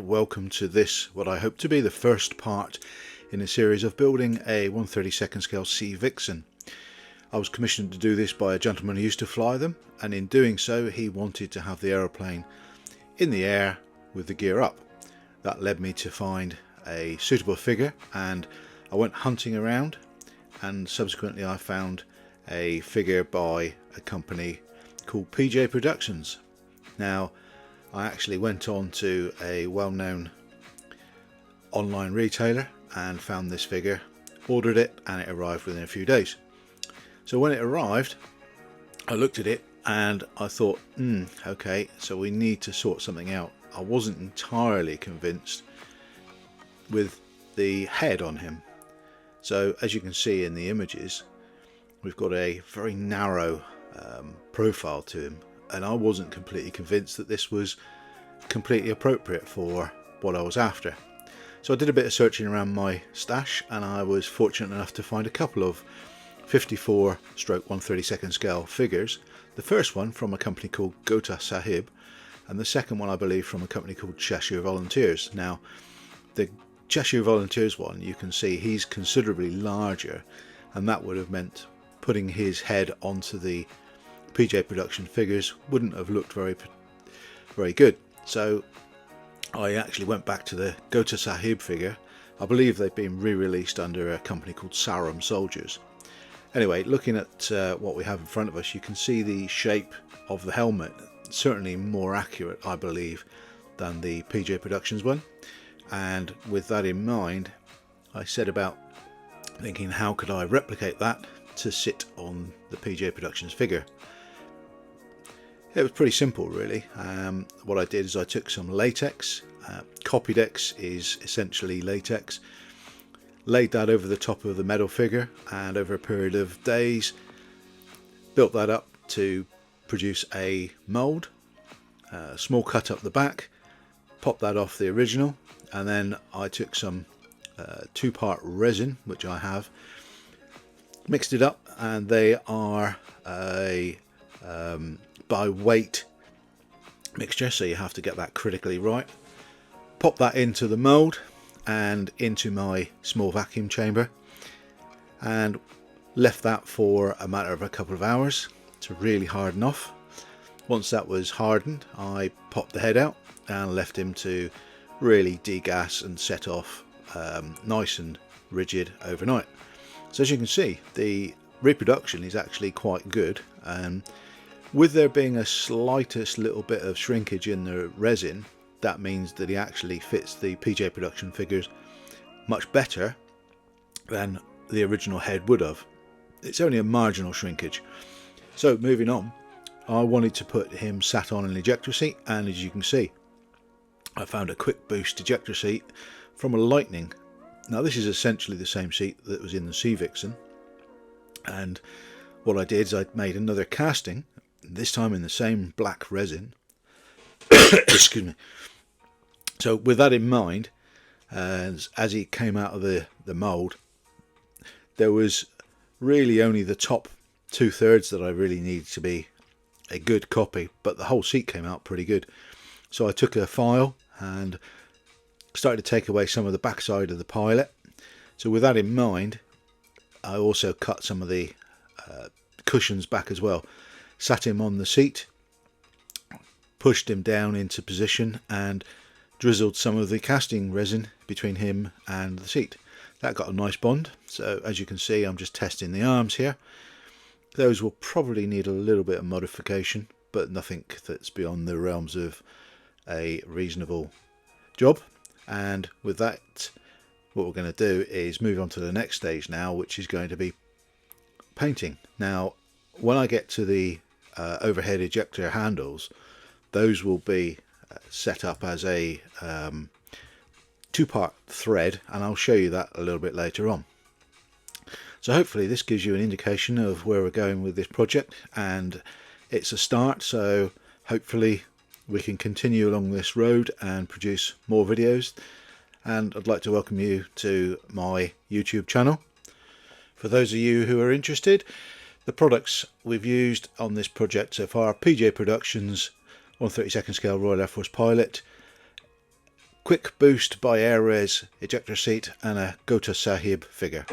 and welcome to this, what I hope to be the first part in a series of building a 1/32 scale Sea Vixen. I was commissioned to do this by a gentleman who used to fly them, and in doing so he wanted to have the aeroplane in the air with the gear up. That led me to find a suitable figure, and I went hunting around, and subsequently I found a figure by a company called PJ Productions. Now, I actually went on to a well-known online retailer and found this figure, ordered it, and it arrived within a few days. So when it arrived, I looked at it and I thought, okay, so we need to sort something out. I wasn't entirely convinced with the head on him. So as you can see in the images, we've got a very narrow profile to him, and I wasn't completely convinced that this was completely appropriate for what I was after. So I did a bit of searching around my stash, and I was fortunate enough to find a couple of 54/1/32 scale figures. The first one from a company called Gota Sahib, and the second one I believe from a company called Cheshire Volunteers. Now the Cheshire Volunteers one, you can see he's considerably larger, and that would have meant putting his head onto the PJ Production figures wouldn't have looked very good. So I actually went back to the Gota Sahib figure. I believe they've been re-released under a company called Sarum Soldiers. Anyway, looking at what we have in front of us, you can see the shape of the helmet, certainly more accurate I believe than the PJ Productions one, and with that in mind I set about thinking, how could I replicate that to sit on the PJ Productions figure. It was pretty simple really. What I did is I took some latex, Copydex is essentially latex, laid that over the top of the metal figure, and over a period of days built that up to produce a mould, small cut up the back, popped that off the original, and then I took some two-part resin, which I have, mixed it up, and they are a by weight mixture, so you have to get that critically right. Pop that into the mould and into my small vacuum chamber, and left that for a matter of a couple of hours to really harden off. Once that was hardened, I popped the head out and left him to really degas and set off nice and rigid overnight. So as you can see, the reproduction is actually quite good, and with there being a slightest little bit of shrinkage in the resin, that means that he actually fits the PJ Production figures much better than the original head would have. It's only a marginal shrinkage. So moving on, I wanted to put him sat on an ejector seat, and as you can see, I found a quick boost ejector seat from a Lightning. Now this is essentially the same seat that was in the Sea Vixen, and what I did is I made another casting, this time in the same black resin. Excuse me. So with that in mind, as he came out of the mould, there was really only the top 2/3 that I really needed to be a good copy, but the whole seat came out pretty good. So I took a file and started to take away some of the backside of the pilot. So with that in mind, I also cut some of the cushions back as well. Sat him on the seat, pushed him down into position, and drizzled some of the casting resin between him and the seat. That got a nice bond. So as you can see, I'm just testing the arms here. Those will probably need a little bit of modification, but nothing that's beyond the realms of a reasonable job. And with that, what we're going to do is move on to the next stage now, which is going to be painting. Now when I get to the overhead ejector handles, those will be set up as a two-part thread, and I'll show you that a little bit later on. So hopefully this gives you an indication of where we're going with this project, and it's a start, so hopefully we can continue along this road and produce more videos. And I'd like to welcome you to my YouTube channel. For those of you who are interested, the products we've used on this project so far: PJ Productions 1/32 scale Royal Air Force pilot, quick boost by air res ejector seat and a Gota Sahib figure.